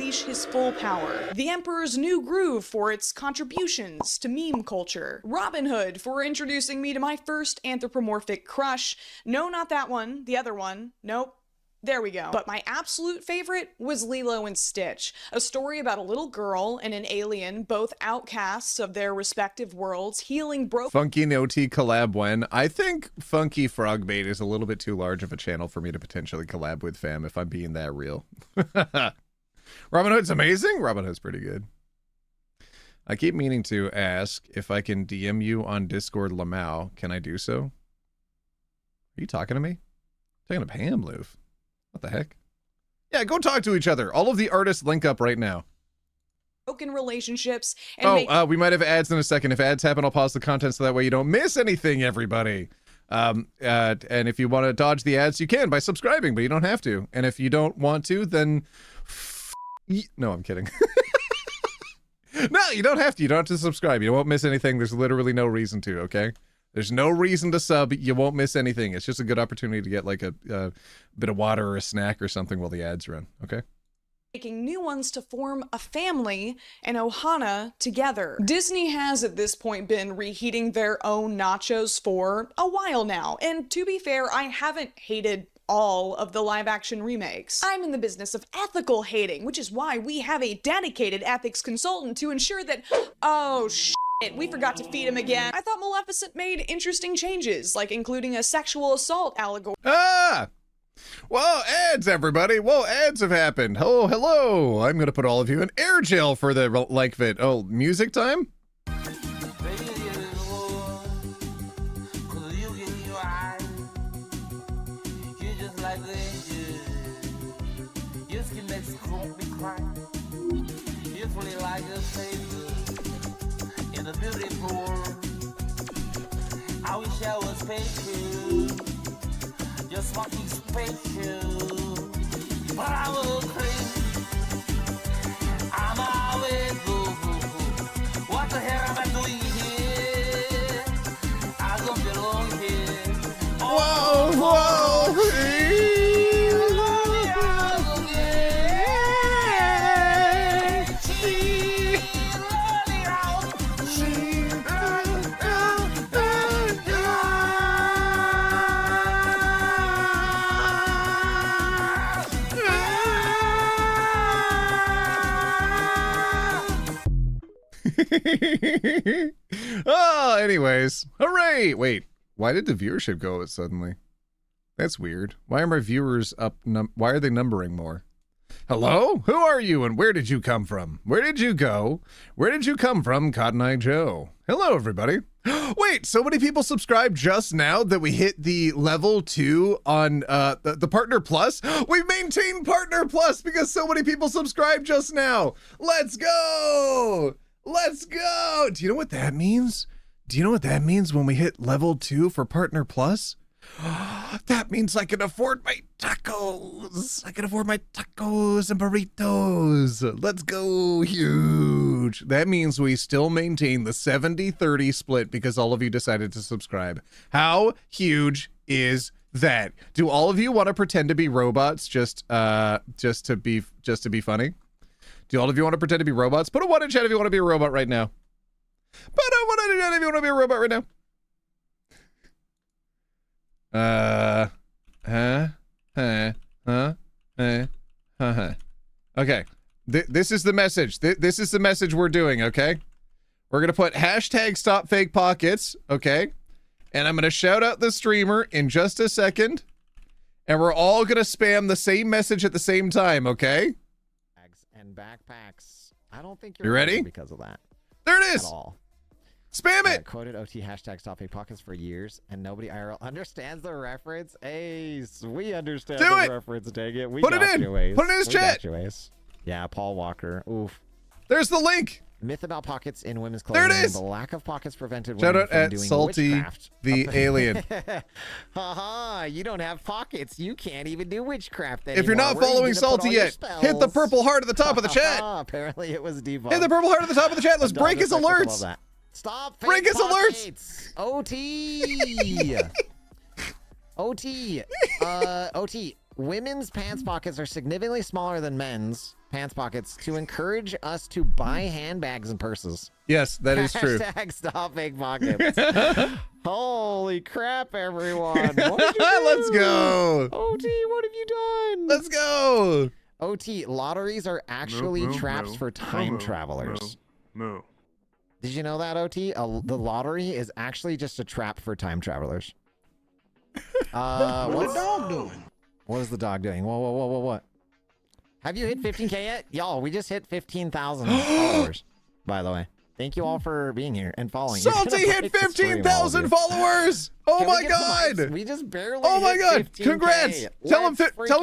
unleash his full power. The Emperor's New Groove for its contributions to meme culture. Robin Hood for introducing me to my first anthropomorphic crush. No, not that one. The other one. Nope. There we go. But my absolute favorite was Lilo and Stitch, a story about a little girl and an alien, both outcasts of their respective worlds, healing broken... Funky OT collab when? I think Funky Frogbait is a little bit too large of a channel for me to potentially collab with, fam, if I'm being that real. Robin Hood's amazing? Robin Hood's pretty good. I keep meaning to ask if I can DM you on Discord Lamau. Can I do so? Are you talking to me? Talking to Pam, Loof. What the heck? Yeah, go talk to each other. All of the artists link up right now. Broken relationships and we might have ads in a second. If ads happen, I'll pause the content so that way you don't miss anything, everybody. And if you want to dodge the ads, you can by subscribing, but you don't have to. And if you don't want to, then... No, I'm kidding. No, you don't have to. You don't have to subscribe. You won't miss anything. There's literally no reason to, okay? There's no reason to sub. You won't miss anything. It's just a good opportunity to get like a bit of water or a snack or something while the ads run, okay? Making new ones to form a family and Ohana together. Disney has at this point been reheating their own nachos for a while now, and to be fair, I haven't hated all of the live-action remakes. I'm in the business of ethical hating, which is why we have a dedicated ethics consultant to ensure that... Oh, we forgot to feed him again. I thought Maleficent made interesting changes, like including a sexual assault allegory. Ah! Whoa, ads, everybody. Whoa, ads have happened. Oh, hello. I'm gonna put all of you in air jail for the like of it. Oh, music time? I wish I was spatial, just fucking spatial, but I will crazy. I'm always boo-boo. What the hell am I doing here? I don't belong here. Whoa, whoa, Oh, anyways. Hooray! Wait, why did the viewership go up suddenly? That's weird. Why are my viewers up? Why are they numbering more? Hello? Who are you and where did you come from? Where did you go? Where did you come from, Cotton Eye Joe? Hello, everybody. Wait, so many people subscribed just now that we hit the level 2 on the Partner Plus? We maintained Partner Plus because so many people subscribed just now. Let's go! Let's go! Do you know what that means? Do you know what that means when we hit level 2 for Partner Plus? That means I can afford my tacos. I can afford my tacos and burritos. Let's go. Huge. That means we still maintain the 70-30 split because all of you decided to subscribe. How huge is that? Do all of you want to pretend to be robots just to be funny? Do all of you want to pretend to be robots? Put a 1 in chat if you want to be a robot right now. Put a 1 in chat if you want to be a robot right now. Okay. This is the message. This is the message we're doing, okay? We're gonna put hashtag stop fake pockets, okay? And I'm gonna shout out the streamer in just a second. And we're all gonna spam the same message at the same time, okay? And backpacks. I don't think you're You ready? Because of that. There it is. At all. Spam it. Quoted OT hashtag stop fake pockets for years, and nobody IRL understands the reference. Ace, we understand the reference. Dang it, we put got it in. You, Ace. Put it in his chat. Got you, Ace. Yeah, Paul Walker. Oof. There's the link. Myth about pockets in women's clothing. There it is. The lack of pockets prevented Shout women out from at doing Salty witchcraft. the Alien. Haha, you don't have pockets. You can't even do witchcraft anymore. If you're not Where are you following gonna put Salty all your yet, spells? hit the purple heart at the top of the chat. Apparently it was debunked. Hit the purple heart at the top of the chat. Let's break his alerts. Stop break his alerts. OT. OT. OT. Women's pants pockets are significantly smaller than men's. Pants Pockets, to encourage us to buy handbags and purses. Yes, that is true. Hashtag stop fake pockets. Holy crap, everyone. What did you do? Let's go. OT, what have you done? Let's go. OT, lotteries are actually traps for time travelers. Moo. Did you know that, OT? The lottery is actually just a trap for time travelers. What's the dog doing? What is the dog doing? Whoa, what? Have you hit 15K yet? Y'all, we just hit 15,000 followers, by the way. Thank you all for being here and following. Salty hit 15,000 followers. Oh my god. We just barely Oh my hit god. 15K. Congrats. Tell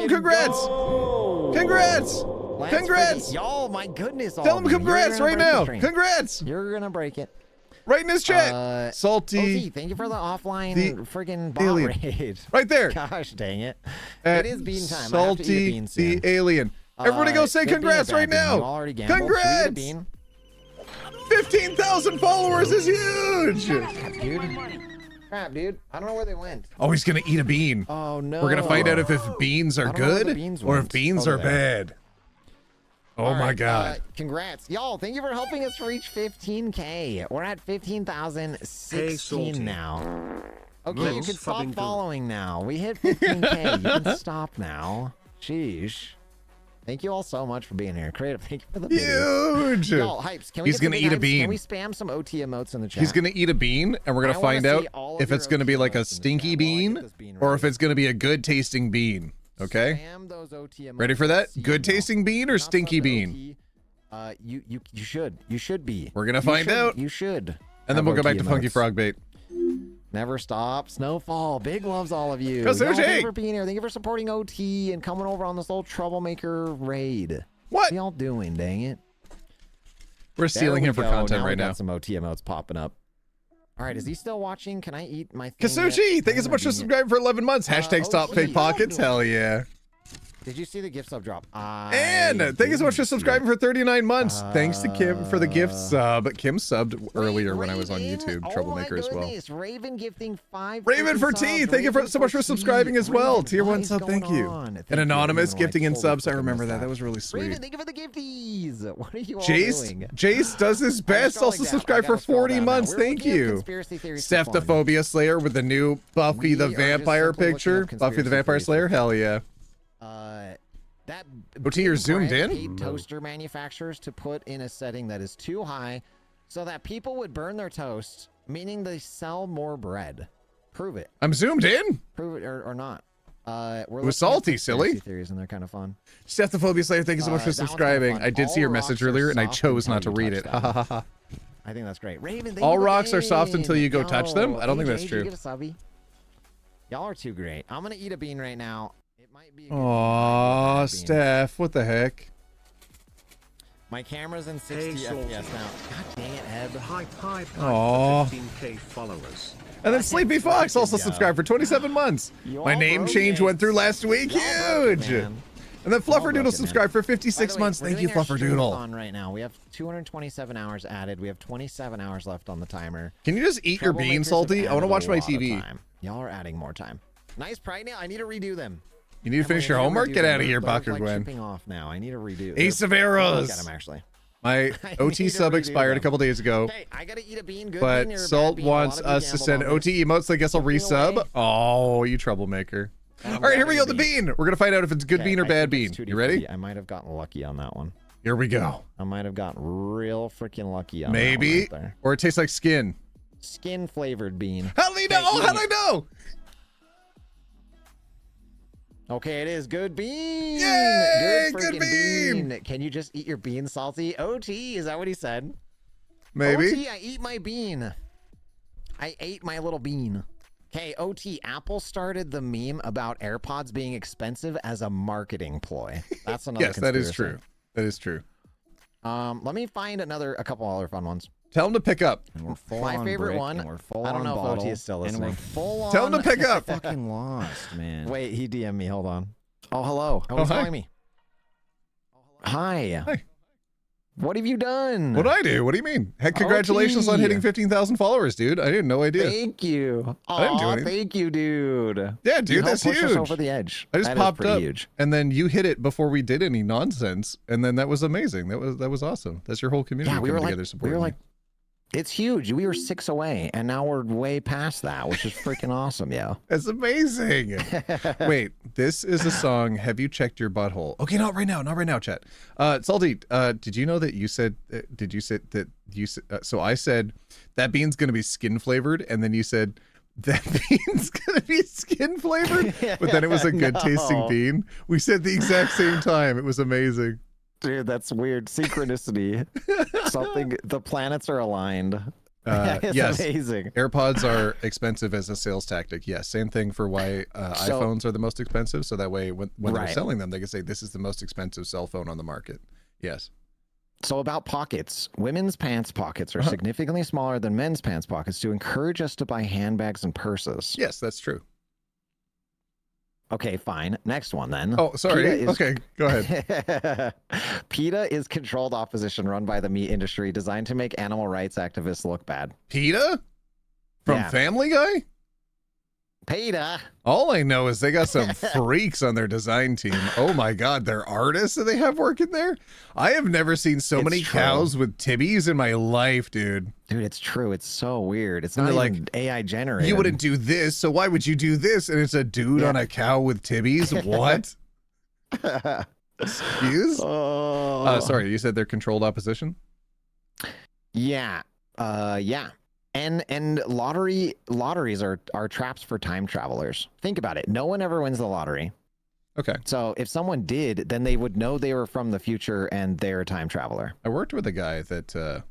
him congrats. Go. Congrats. Congrats. Y'all, my goodness. Tell him congrats right now. Congrats. You're going to break it. Right in his chat. Salty. OT, thank you for the offline friggin' bot raid. Right there. Gosh dang it. It is bean time. I have to eat a Salty bean soon. the alien. Everybody go say congrats right now. Congrats. 15,000 followers is huge. Crap, dude. I don't know where they went. Oh, he's going to eat a bean. Oh, no. We're going to find out if beans are good or if beans are bad. Oh my god. Congrats. Y'all, thank you for helping us reach 15K. We're at 15,016 now. Okay, you can stop following now. We hit 15K. You can stop now. Sheesh. Thank you all so much for being here. Creative, thank you for the video. Huge. Y'all, hypes. Can we He's get gonna some eat a hypes? bean. Can we spam some OT emotes in the chat? He's gonna eat a bean, and we're gonna find out if it's gonna be like a stinky bean or if it's gonna be a good tasting bean. Okay. Spam those OT emotes. Ready for that? Good tasting bean or stinky bean? You should be. We're gonna find out. You should. And then we'll go back to Funky Frog Bait. Never stop. Snowfall. Big loves all of you. Go, Thank you for being here. Thank you for supporting OT and coming over on this little troublemaker raid. What? Y'all doing? Dang it. We're stealing him for content right now. Got some OT emotes popping up. All right, is he still watching? Can I eat my thing Kasuchi, yet? thank you so much for subscribing for 11 months. Hashtag stop fake pockets. Hell yeah. Did you see the gift sub drop? And thank you so much for subscribing for 39 months. Thanks to Kim for the gift sub. Kim subbed earlier when I was on YouTube. Troublemaker as well. Raven gifting 5. Raven for T, thank you so much for subscribing as well. Tier 1 sub, thank you. And Anonymous gifting in subs. I remember that. That was really sweet. Raven, thank you for the gifties. What are you all doing? Jace does his best. Also subscribe for 40 months. Thank you. Stephophobia Slayer with the new Buffy the Vampire picture. Buffy the Vampire Slayer. Hell yeah. That OT, you're zoomed in? paid toaster manufacturers to put in a setting that is too high so that people would burn their toast, meaning they sell more bread. Prove it. I'm zoomed in. Prove it or not. We're It was salty, silly. Theories, and they're kind of fun. Stephophobia Slayer, thank you so much for subscribing. I did see your message earlier, and I chose not to read it. I think that's great. Raven, all rocks are soft until you go touch them? I don't think that's true. Y'all are too great. I'm going to eat a bean right now. Aww, Steph, what the heck? My camera's in 60 FPS now. God dang it, Eb. Aww. 15K followers. And then Sleepy Fox also subscribed for 27 months. My name change went through last week. Huge. And then Flufferdoodle subscribed for 56 months. Thank you, Flufferdoodle. On right now, we have 227 hours added. We have 27 hours left on the timer. Can you just eat your bean, Salty? I want to watch my TV. Y'all are adding more time. Nice pride nail. I need to redo them. You need to finish your homework? Get out of here, Baku Gwen. Chipping off now. I need to redo. Ace of Arrows. Look at him, actually. My OT sub expired a couple days ago. Okay, I gotta eat a bean. Good but bean or Salt bad bean. wants us to send OT emotes, so I guess I'll resub. Oh, you troublemaker. All right, here we go. The bean. We're going to find out if it's good bean or bad bean. You ready? I might have gotten lucky on that one. Here we go. I might have gotten real freaking lucky on maybe. that one right there. Or it tastes like skin. Skin flavored bean. How do you know? How do I know? Okay, it is good bean. Yay, good bean. Can you just eat your bean, Salty? OT, is that what he said? Maybe. OT, I eat my bean. I ate my little bean. Okay, OT, Apple started the meme about AirPods being expensive as a marketing ploy. That's another yes, that is true. That is true. Let me find a couple other fun ones. Tell him to pick up. My favorite one. I don't know if OT is still listening. And we're full on. Tell him to pick up. Fucking lost, man. Wait, he DM'd me. Hold on. Oh, hello. Oh, He's hi. calling me. Hi. Hi. What have you done? What'd I do? What do you mean? Heck, congratulations on hitting 15,000 followers, dude. I had no idea. Thank you. I didn't do anything. Thank you, dude. Yeah, dude, You that's helped push huge. us over the edge. I just That is popped pretty up, huge. and then you hit it before we did any nonsense, and then that was amazing. That was awesome. That's your whole community Yeah, we coming were together like, supporting. it's huge. We were 6 away, and now we're way past that, which is freaking awesome, yo. That's amazing. Wait, this is a song. Have you checked your butthole? Okay, not right now, chat. Salty, did you know that you said? Did you say that you said? So I said that bean's gonna be skin flavored, and then you said that bean's gonna be skin flavored, but then it was a good tasting bean. We said the exact same time. It was amazing. Dude, that's weird. Synchronicity. The planets are aligned. It's yes. amazing. AirPods are expensive as a sales tactic. Yes, same thing for why iPhones are the most expensive. So that way, when they're selling them, they can say this is the most expensive cell phone on the market. Yes. So about pockets, women's pants pockets are significantly smaller than men's pants pockets to encourage us to buy handbags and purses. Yes, that's true. Okay, fine. Next one then. Oh, sorry. Okay, go ahead. PETA is controlled opposition run by the meat industry designed to make animal rights activists look bad. PETA? From Family Guy? PETA. All I know is they got some freaks on their design team. Oh my God, they're artists that they have working there? I have never seen so many cows with tibbies in my life, dude. Dude, it's true. It's so weird. It's not even like AI generated. You wouldn't do this, so why would you do this? And it's a dude on a cow with tibbies? What? Excuse? Sorry, you said they're controlled opposition? Yeah. Yeah. And lotteries are traps for time travelers. Think about it. No one ever wins the lottery. Okay. So if someone did, then they would know they were from the future and they're a time traveler. I worked with a guy that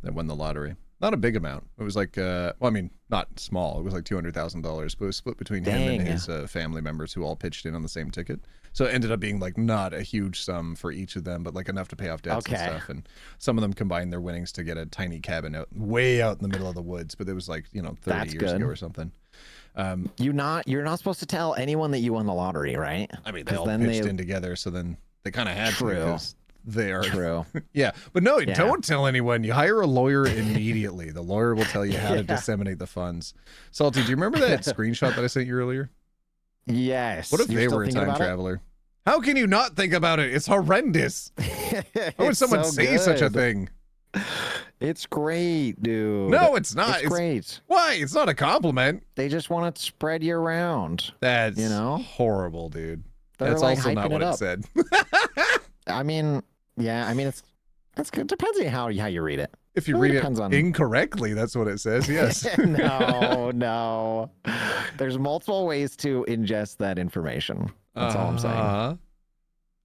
won the lottery. Not a big amount. It was like, well, I mean, not small. It was like $200,000, but it was split between him and his family members who all pitched in on the same ticket. So it ended up being like not a huge sum for each of them, but like enough to pay off debts and stuff. And some of them combined their winnings to get a tiny cabin way out in the middle of the woods. But it was like, 30 years ago or something. You're not supposed to tell anyone that you won the lottery, right? I mean, they all pitched in together, so then they kind of had to because they are true. Yeah, but no, don't tell anyone. You hire a lawyer immediately. The lawyer will tell you how to disseminate the funds. Salty, do you remember that screenshot that I sent you earlier? Yes. What if they were a time traveler? How can you not think about it? It's horrendous. How would someone say such a thing? It's great, dude. No, it's not. It's great. Why? It's not a compliment. They just want to spread you around. That's horrible, dude. That's like also not what it said. I mean, yeah. I mean, it's good. Depends on how you read it. If you read it incorrectly, that's what it says. Yes. No. There's multiple ways to ingest that information. That's all I'm saying.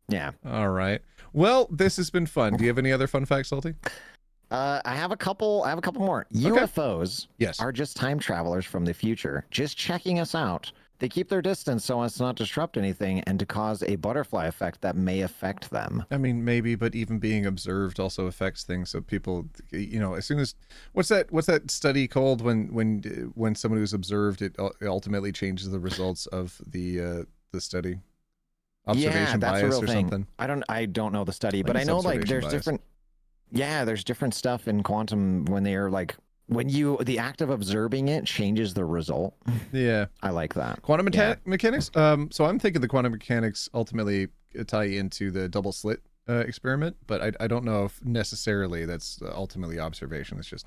Yeah. All right. Well, this has been fun. Do you have any other fun facts, Salty? I have a couple more. UFOs are just time travelers from the future, just checking us out. They keep their distance so as to not disrupt anything and to cause a butterfly effect that may affect them. I mean, maybe, but even being observed also affects things. So people, as soon as what's that study called when someone who's observed, it ultimately changes the results of the study. Observation bias or something. I don't know the study, but I know like there's different stuff in quantum when they are like the act of observing it changes the result. Yeah. I like that. Quantum mechanics. So I'm thinking the quantum mechanics ultimately tie into the double slit experiment, but I don't know if necessarily that's ultimately observation. It's just,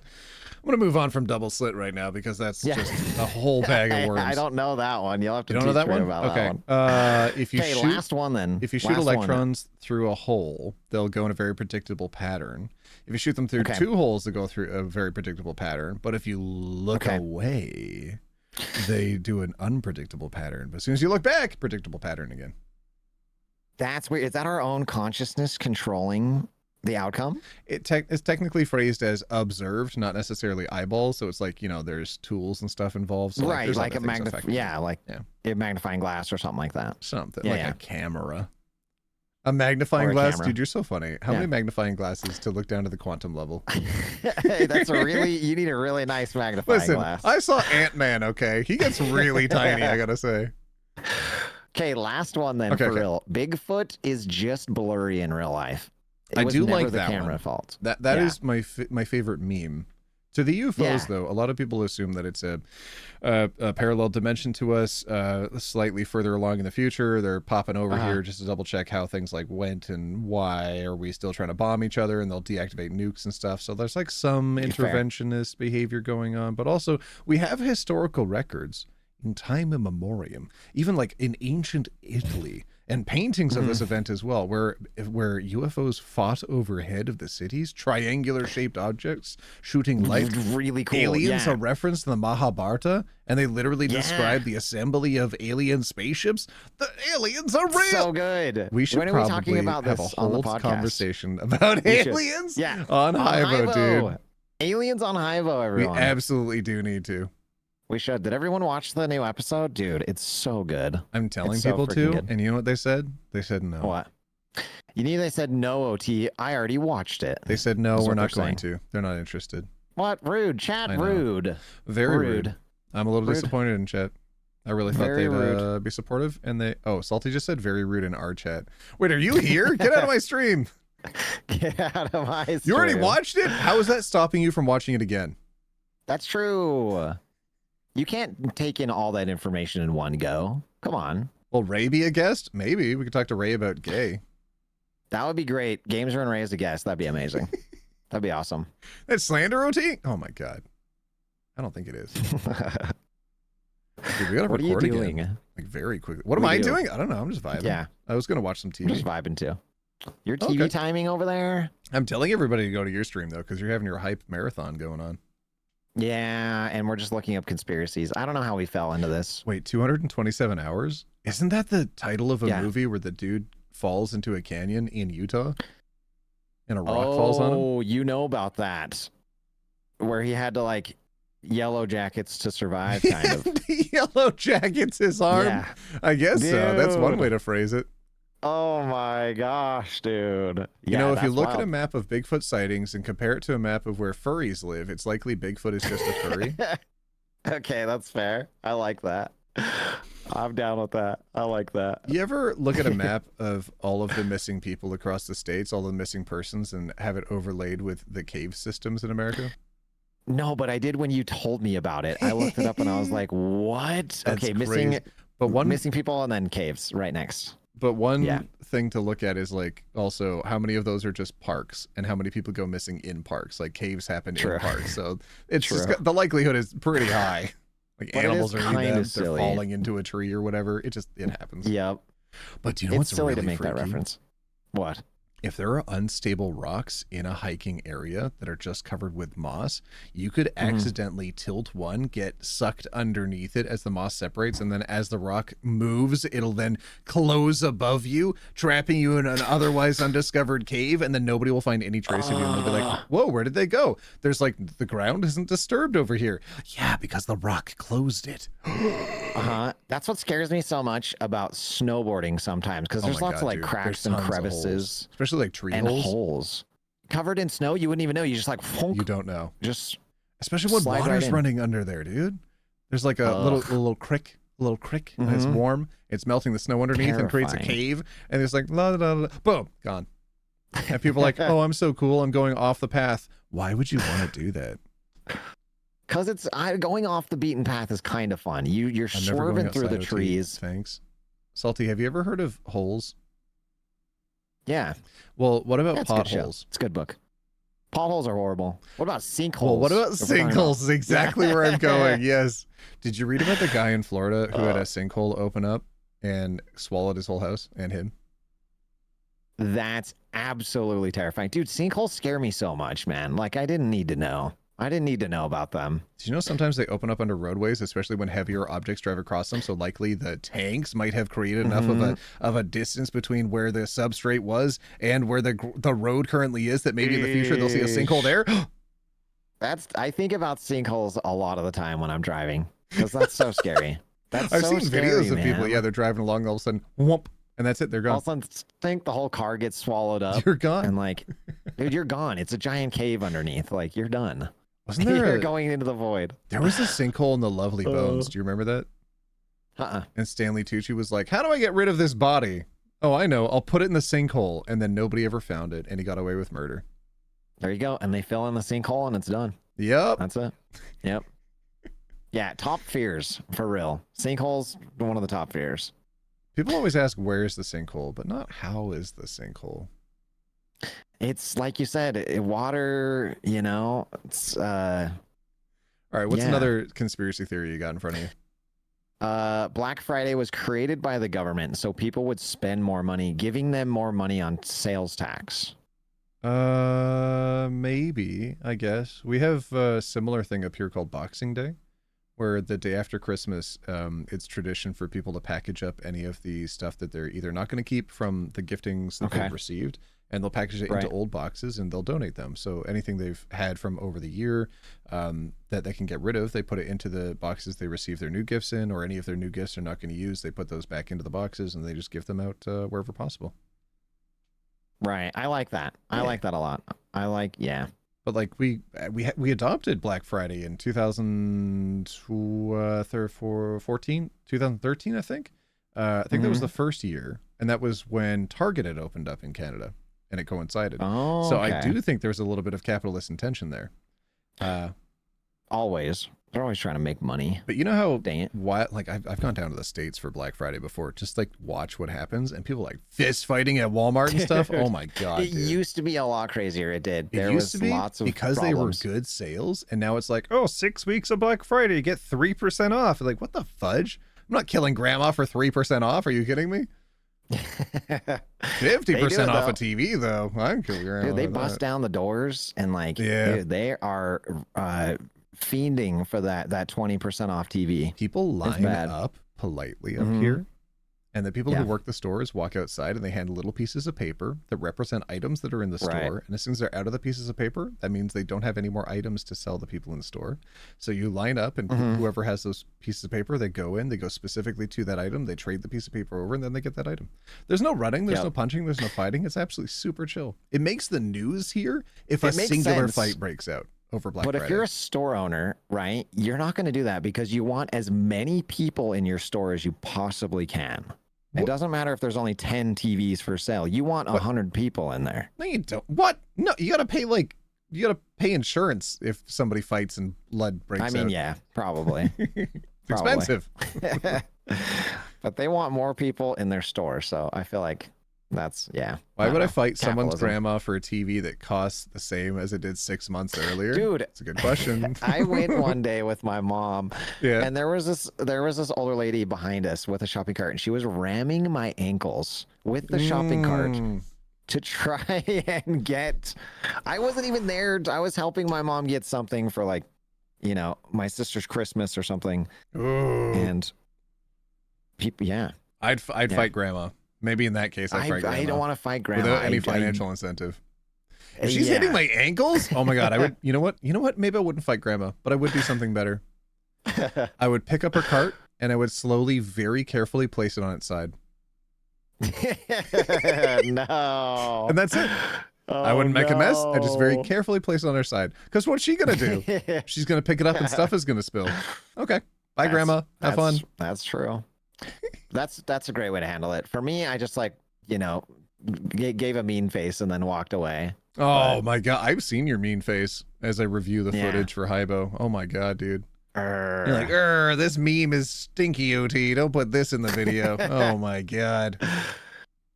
I'm going to move on from double slit right now because that's just a whole bag of worms. I don't know that one. You'll have to teach me about that one. If you last one then. If you shoot electrons through a hole, they'll go in a very predictable pattern. If you shoot them through two holes, they go through a very predictable pattern. But if you look away, they do an unpredictable pattern. But as soon as you look back, predictable pattern again. That's weird. Is that our own consciousness controlling the outcome? It's technically phrased as observed, not necessarily eyeballs. So it's like, there's tools and stuff involved. So right, like a magnifying glass or something like that. Something like a camera. A magnifying glass? Dude, you're so funny. How many magnifying glasses to look down to the quantum level? Hey, you need a really nice magnifying glass. I saw Ant-Man, okay? He gets really tiny, I gotta say. Okay, last one then for real. Bigfoot is just blurry in real life. It I was do never like the that camera one. fault. That Yeah. is my favorite meme. To the UFOs, Yeah. though, a lot of people assume that it's a parallel dimension to us, slightly further along in the future. They're popping over here just to double check how things like went and why are we still trying to bomb each other, and they'll deactivate nukes and stuff. So there's like some interventionist behavior going on, but also we have historical records in time immemorial, even like in ancient Italy, and paintings of this event as well, where UFOs fought overhead of the cities, triangular shaped objects shooting light. Really cool. Aliens yeah. are referenced in the Mahabharata, and they literally describe the assembly of alien spaceships. The aliens are real. So good. We should when are probably we talking about have this a on the whole podcast? conversation about We should. aliens Yeah. on Hyvo, dude. Aliens on Hyvo, We everyone. absolutely do need to. We should. Did everyone watch the new episode? Dude, it's so good. I'm telling It's so people freaking to, good. and you know what they said? They said no. What? You knew they said no, OT. I already watched it. They said no, That's we're what not they're going saying. to. They're not interested. What? Rude. Chat I know. rude. Very rude. Rude. I'm a little Rude. disappointed in chat. I really thought Very they'd rude. be supportive, and they. Oh, Salty just said very rude in our chat. Wait, are you here? Get out of my stream. Get out of my You already stream. watched it? How is that stopping you from watching it again? That's true. You can't take in all that information in one go. Come on. Will Ray be a guest? Maybe we could talk to Ray about gay. That would be great. Games are and Ray as a guest. That'd be amazing. That'd be awesome. That's slander, OT? Oh my god. I don't think it is. Dude, we gotta What are you record doing? again. Like very quickly. What am We I do. doing? I don't know. I'm just vibing. Yeah. I was gonna watch some I'm just TV. vibing too. Your TV Okay. timing over there? I'm telling everybody to go to your stream though, because you're having your hype marathon going on. Yeah, and we're just looking up conspiracies. I don't know how we fell into this. Wait, 227 hours? Isn't that the title of a Yeah. movie where the dude falls into a canyon in Utah? And a rock falls on him? Oh, you know about that. Where he had to like yellow jackets to survive, kind of. The yellow jacket's his arm? Yeah. I guess so. That's one Dude. way to phrase it. Oh my gosh, dude. You know, if you look at a map of Bigfoot sightings and compare it to a map of where furries live, it's likely Bigfoot is just a furry. Okay, that's fair. I like that. I'm down with that. I like that. You ever look at a map of all of the missing people across the states, all the missing persons, and have it overlaid with the cave systems in America? No, but I did when you told me about it. I looked it up and I was like, what? That's Okay, missing crazy. But one missing people and then caves right next. But one Yeah. thing to look at is like also how many of those are just parks and how many people go missing in parks. Like caves happen True. in parks. So it's just True. the likelihood is pretty high. Like But it animals is are eating kinda them, they're silly. falling into a tree or whatever. It happens. Yep. But do you know It's what's silly really to make that freaky? reference. What? If there are unstable rocks in a hiking area that are just covered with moss, you could accidentally tilt one, get sucked underneath it as the moss separates, and then as the rock moves, it'll then close above you, trapping you in an otherwise undiscovered cave, and then nobody will find any trace of you. And they'll be like, whoa, where did they go? There's like, the ground isn't disturbed over here. Yeah, because the rock closed it. That's what scares me so much about snowboarding sometimes, because Oh there's my lots God, of like dude. cracks There's and tons of crevices holes. Especially like tree and holes. holes. Covered in snow, you wouldn't even know. You just like You don't know. just Especially when Slide right water's in. running under there, dude. There's like a little crick, and it's warm. It's melting the snow underneath and creates a Terrifying. cave. And it's like, la, la, la, la, boom, gone. And people are like, oh, I'm so cool. I'm going off the path. Why would you want to do that? because it's going off the beaten path is kind of fun. You're I'm never going swerving through the outside OT. trees. Thanks. Salty, have you ever heard of holes? Yeah, Well, what about that's a good show. potholes? It's a good book. Potholes are horrible. What about sinkholes? Well, what about If we're talking sinkholes? Is exactly where I'm going. Yes. Did you read about the guy in Florida who had a sinkhole open up and swallowed his whole house and him? That's absolutely terrifying. Dude, sinkholes scare me so much, man. Like, I didn't need to know. I didn't need to know about them. Do you know sometimes they open up under roadways, especially when heavier objects drive across them? So likely the tanks might have created enough of a distance between where the substrate was and where the road currently is that maybe in the future they'll see a sinkhole there. I think about sinkholes a lot of the time when I'm driving because that's so scary. That's I've so seen scary, videos of man. people, yeah, they're driving along, and all of a sudden, whoop, and that's it, they're All gone. of a sudden, think the whole car gets swallowed up. You're gone. And like, dude, you're gone. It's a giant cave underneath. Like, you're done. Wasn't there You're a, going into the void. there was a sinkhole in the Lovely Bones? Do you remember that? Uh-uh. And Stanley Tucci was like, how do I get rid of this body? Oh, I know. I'll put it in the sinkhole, and then nobody ever found it, and he got away with murder. There you go. And they fill in the sinkhole, and it's done. Yep. That's it. Yep. Yeah, top fears, for real. Sinkholes, one of the top fears. People always ask, where's the sinkhole? But not how is the sinkhole? It's like you said, water, you know, it's... All right, what's another conspiracy theory you got in front of you? Black Friday was created by the government so people would spend more money, giving them more money on sales tax. Maybe, I guess. We have a similar thing up here called Boxing Day, where the day after Christmas, it's tradition for people to package up any of the stuff that they're either not going to keep from the giftings that they've received, and they'll package it into old boxes and they'll donate them. So anything they've had from over the year that they can get rid of, they put it into the boxes they receive their new gifts in, or any of their new gifts they're not going to use, they put those back into the boxes and they just give them out wherever possible. Right. I like that. I like that a lot. But like we adopted Black Friday in 2013, I think. I think that was the first year, and that was when Target had opened up in Canada, and it coincided. Oh, so I do think there's a little bit of capitalist intention there. Always. They're always trying to make money. But you know how, dang it. Like I've gone down to the States for Black Friday before, just like watch what happens, and people like fist fighting at Walmart and stuff. Oh my God. It used to be a lot crazier. It did. There used to be lots of because problems. they were good sales, and now it's like, oh, 6 weeks of Black Friday, you get 3% off. Like, what the fudge? I'm not killing grandma for 3% off. Are you kidding me? 50% off a TV though. I can kill grandma. Dude, they bust down the doors and like, Yeah. dude, they are fiending for that 20% off TV. People line up politely up here, and the people who work the stores walk outside and they hand little pieces of paper that represent items that are in the store. And as soon as they're out of the pieces of paper, that means they don't have any more items to sell the people in the store. So you line up, and whoever has those pieces of paper, they go in, they go specifically to that item, they trade the piece of paper over, and then they get that item. There's no running, there's no punching, there's no fighting. It's absolutely super chill. It makes the news here if a singular fight breaks out over Black Friday. But if you're a store owner, right, you're not going to do that because you want as many people in your store as you possibly can. It doesn't matter if there's only 10 TVs for sale. You want 100 people in there. No, you don't. What? No, you got to pay insurance if somebody fights and blood breaks out. I mean, yeah, probably. It's expensive. But they want more people in their store, so I feel like that's, Why would I fight someone's grandma for a TV that costs the same as it did 6 months earlier? Dude, it's a good question. I went one day with my mom, and there was this older lady behind us with a shopping cart, and she was ramming my ankles with the shopping cart to try and get. I wasn't even there. I was helping my mom get something for, like, you know, my sister's Christmas or something. Ooh. And people, I'd fight grandma. Maybe in that case, I'd fight grandma. I don't want to fight grandma without any financial incentive. If she's hitting my ankles, oh my God, I would. You know what? Maybe I wouldn't fight grandma, but I would do something better. I would pick up her cart and I would slowly, very carefully place it on its side. No. And that's it. I wouldn't make a mess. I just very carefully place it on her side. Because what's she gonna do? She's gonna pick it up and stuff is gonna spill. Okay. Bye, grandma. Have fun. That's true. That's a great way to handle it. For me, I just, like, you know, gave a mean face and then walked away. Oh my God. I've seen your mean face as I review the footage for Hybo. Oh my God, dude. You're like, this meme is stinky, OT. Don't put this in the video. Oh my God.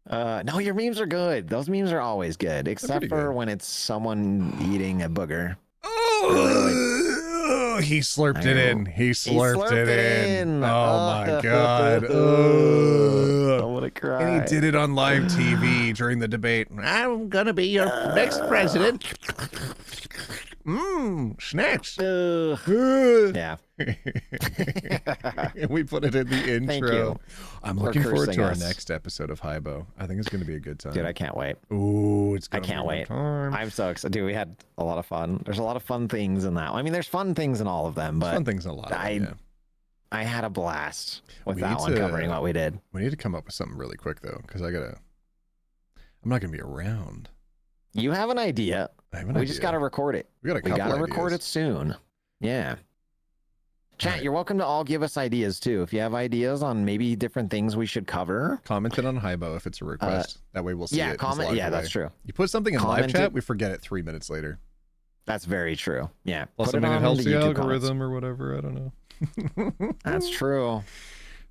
No, your memes are good. Those memes are always good, except for when it's someone eating a booger. Oh, he slurped it in. He slurped it in. Oh my God. I want to cry. And he did it on live TV during the debate. I'm gonna be your next president. Snacks. Yeah. And we put it in the intro. Thank you. I'm looking forward to our next episode of Hybo. I think it's going to be a good time. Dude, I can't wait. Ooh, it's I can't wait. I'm so excited. Dude, we had a lot of fun. There's a lot of fun things in that. I mean, there's fun things in all of them, but fun things in a lot of them, I had a blast with that one covering what we did. We need to come up with something really quick though, because I'm not going to be around. You have an idea. I have an idea. We just got to record it. We got to record it soon. Yeah. Chat, you're welcome to all give us ideas too. If you have ideas on maybe different things we should cover. Comment it on Hybo if it's a request. That way we'll see it. Yeah, comment. Yeah, that's true. You put something in Comment live chat, it. we forget it 3 minutes later. That's very true. Yeah. Plus, put I mean, it on helps the YouTube algorithm or whatever. I don't know. That's true.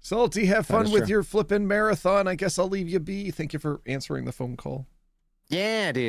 Salty, have fun is with true. your flippin' marathon. I guess I'll leave you be. Thank you for answering the phone call. Yeah, dude.